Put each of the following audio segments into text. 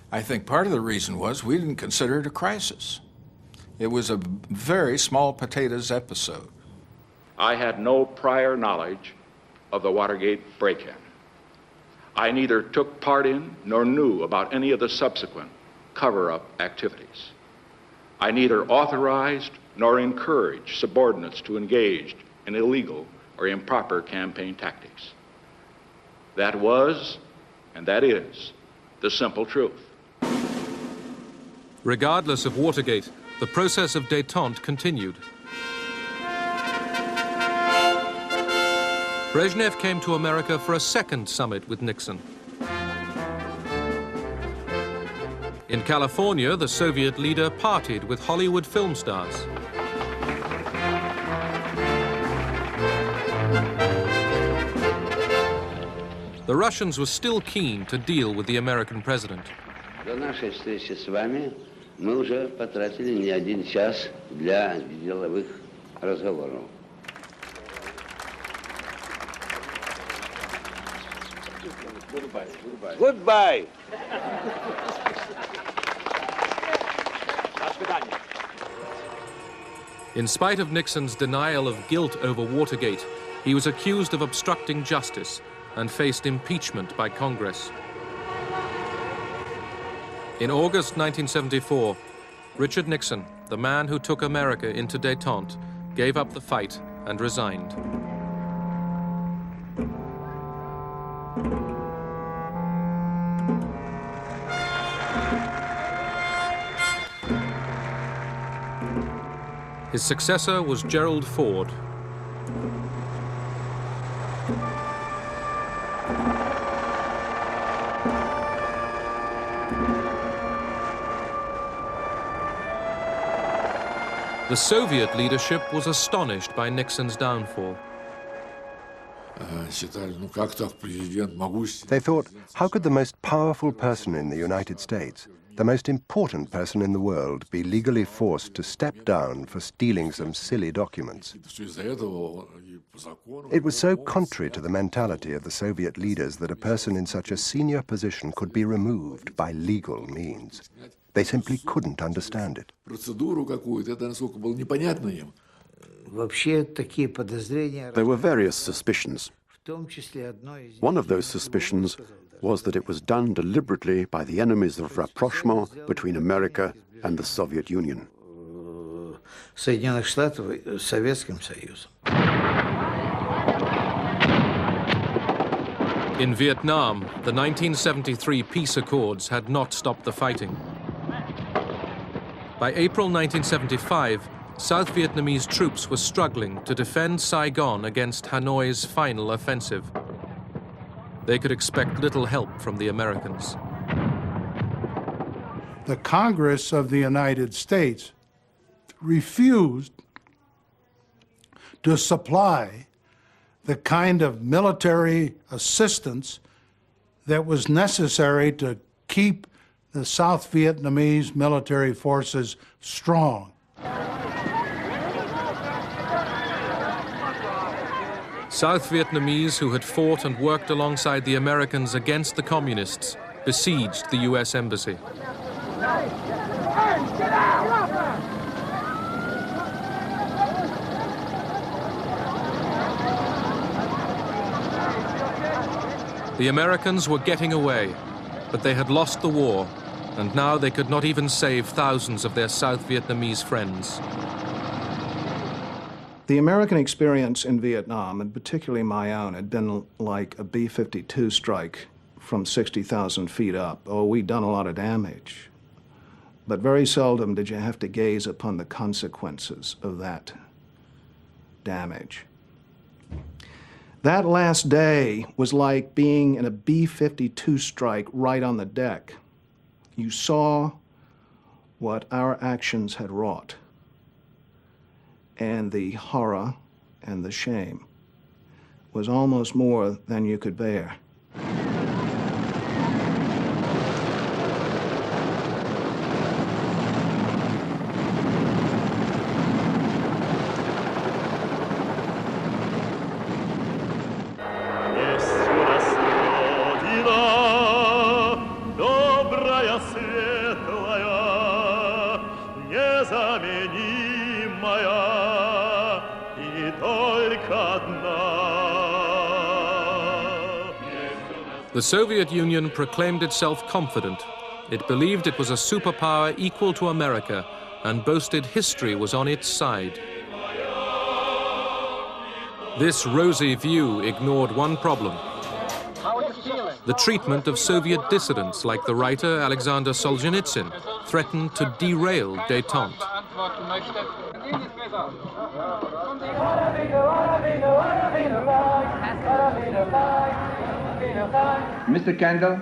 I think part of the reason was we didn't consider it a crisis. It was a very small potatoes episode. I had no prior knowledge of the Watergate break-in. I neither took part in nor knew about any of the subsequent cover-up activities. I neither authorized nor encouraged subordinates to engage in illegal or improper campaign tactics. That was, and that is, the simple truth. Regardless of Watergate, the process of détente continued. Brezhnev came to America for a second summit with Nixon. In California, the Soviet leader partied with Hollywood film stars. The Russians were still keen to deal with the American president. До нашей встречи с вами мы уже потратили не один час для деловых разговоров. Goodbye. In spite of Nixon's denial of guilt over Watergate, he was accused of obstructing justice and faced impeachment by Congress. In August 1974, Richard Nixon, the man who took America into détente, gave up the fight and resigned. His successor was Gerald Ford. The Soviet leadership was astonished by Nixon's downfall. They thought, how could the most powerful person in the United States, the most important person in the world, be legally forced to step down for stealing some silly documents? It was so contrary to the mentality of the Soviet leaders that a person in such a senior position could be removed by legal means. They simply couldn't understand it. There were various suspicions. One of those suspicions was that it was done deliberately by the enemies of rapprochement between America and the Soviet Union. In Vietnam, the 1973 peace accords had not stopped the fighting. By April 1975, South Vietnamese troops were struggling to defend Saigon against Hanoi's final offensive. They could expect little help from the Americans. The Congress of the United States refused to supply the kind of military assistance that was necessary to keep the South Vietnamese military forces strong. South Vietnamese who had fought and worked alongside the Americans against the communists besieged the U.S. Embassy. The Americans were getting away, but they had lost the war, and now they could not even save thousands of their South Vietnamese friends. The American experience in Vietnam, and particularly my own, had been like a B-52 strike from 60,000 feet up. Oh, we'd done a lot of damage. But very seldom did you have to gaze upon the consequences of that damage. That last day was like being in a B-52 strike right on the deck. You saw what our actions had wrought, and the horror and the shame was almost more than you could bear. светлая, незаменимая и только одна. The Soviet Union proclaimed itself confident. It believed it was a superpower equal to America and boasted history was on its side. This rosy view ignored one problem: the treatment of Soviet dissidents like the writer Alexander Solzhenitsyn threatened to derail Detente. Mr. Kendall?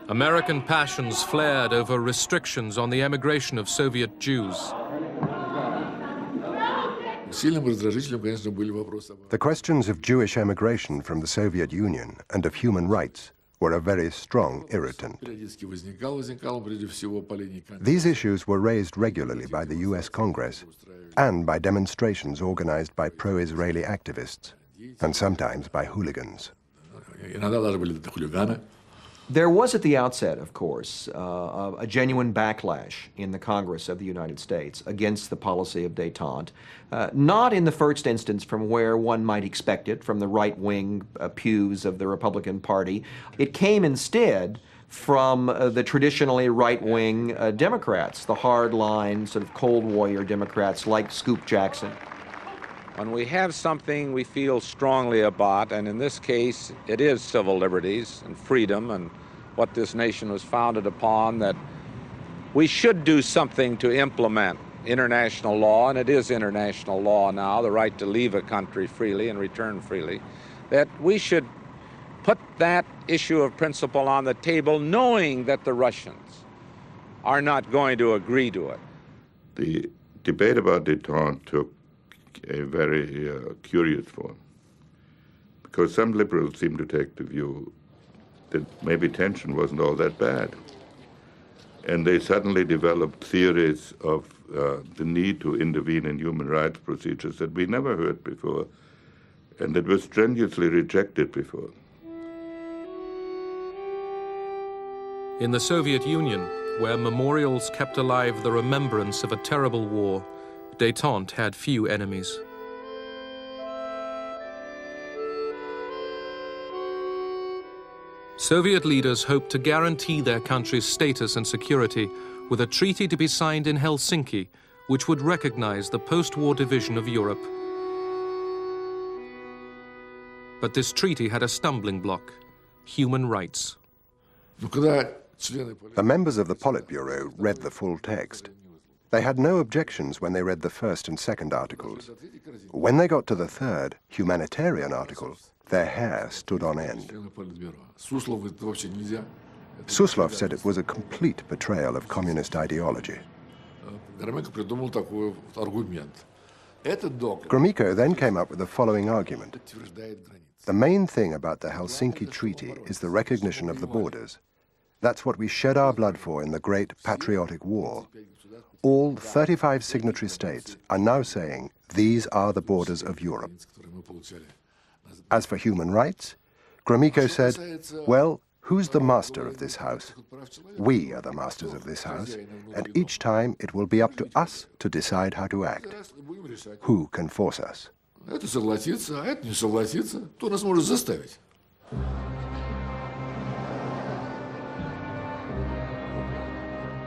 American passions flared over restrictions on the emigration of Soviet Jews. The questions of Jewish emigration from the Soviet Union and of human rights were a very strong irritant. These issues were raised regularly by the US Congress and by demonstrations organized by pro-Israeli activists, and sometimes by hooligans. There was at the outset, of course, a genuine backlash in the Congress of the United States against the policy of détente, not in the first instance from where one might expect it, from the right-wing pews of the Republican Party. It came instead from the traditionally right-wing Democrats, the hard-line, sort of Cold Warrior Democrats like Scoop Jackson. When we have something we feel strongly about, and in this case it is civil liberties and freedom and what this nation was founded upon, that we should do something to implement international law, and it is international law now, the right to leave a country freely and return freely, that we should put that issue of principle on the table knowing that the Russians are not going to agree to it. The debate about détente took a very curious form, because some liberals seem to take the view that maybe tension wasn't all that bad. And they suddenly developed theories of the need to intervene in human rights procedures that we never heard before, and that were strenuously rejected before. In the Soviet Union, where memorials kept alive the remembrance of a terrible war, détente had few enemies. Soviet leaders hoped to guarantee their country's status and security with a treaty to be signed in Helsinki, which would recognize the post-war division of Europe. But this treaty had a stumbling block: human rights. The members of the Politburo read the full text. They had no objections when they read the first and second articles. When they got to the third, humanitarian article, their hair stood on end. Suslov said it was a complete betrayal of communist ideology. Gromyko then came up with the following argument. The main thing about the Helsinki Treaty is the recognition of the borders. That's what we shed our blood for in the Great Patriotic War. All 35 signatory states are now saying these are the borders of Europe. As for human rights, Gromyko said, well, who's the master of this house? We are the masters of this house, and each time it will be up to us to decide how to act. Who can force us?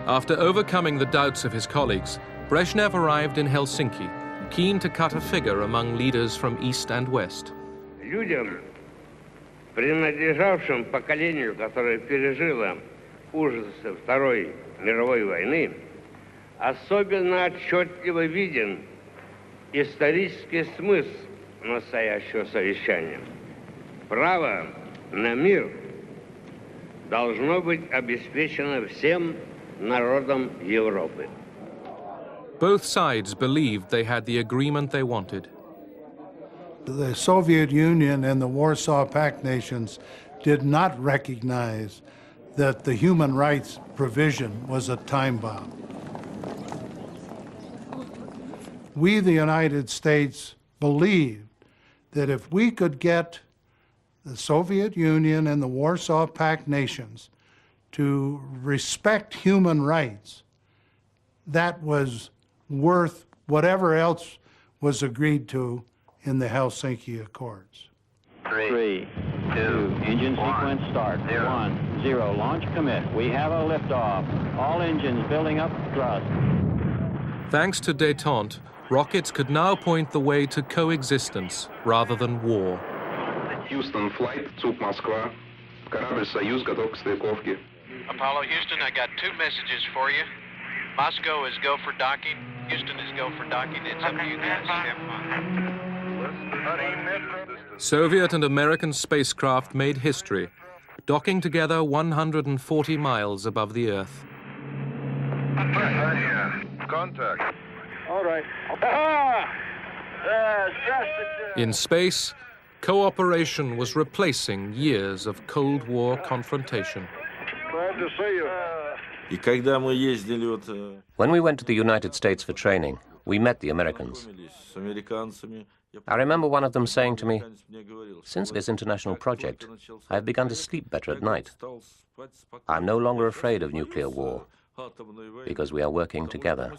After overcoming the doubts of his colleagues, Brezhnev arrived in Helsinki, keen to cut a figure among leaders from East and West. Людям, принадлежавшим поколению, которое пережило ужасы Второй мировой войны, особенно отчетливо виден исторический смысл настоящего совещания. Право на мир должно быть обеспечено всем народам Европы. Both sides believed they had the agreement they wanted. The Soviet Union and the Warsaw Pact nations did not recognize that the human rights provision was a time bomb. We, the United States, believed that if we could get the Soviet Union and the Warsaw Pact nations to respect human rights, that was worth whatever else was agreed to in the Helsinki Accords. 3, 2, engine sequence start. 1, 0, launch commit. We have a liftoff. All engines building up thrust. Thanks to Detente, rockets could now point the way to coexistence rather than war. Houston flight, Zug Moskva. Корабль «Союз» готов к стыковке. Apollo Houston, I got 2 messages for you. Moscow is go for docking. Houston is go for docking. It's up to you guys. Have fun. Soviet and American spacecraft made history, docking together 140 miles above the Earth. Contact. All right. In space, cooperation was replacing years of Cold War confrontation. Glad to see you. When we went to the United States for training, we met the Americans. I remember one of them saying to me, "Since this international project, I have begun to sleep better at night. I'm no longer afraid of nuclear war, because we are working together."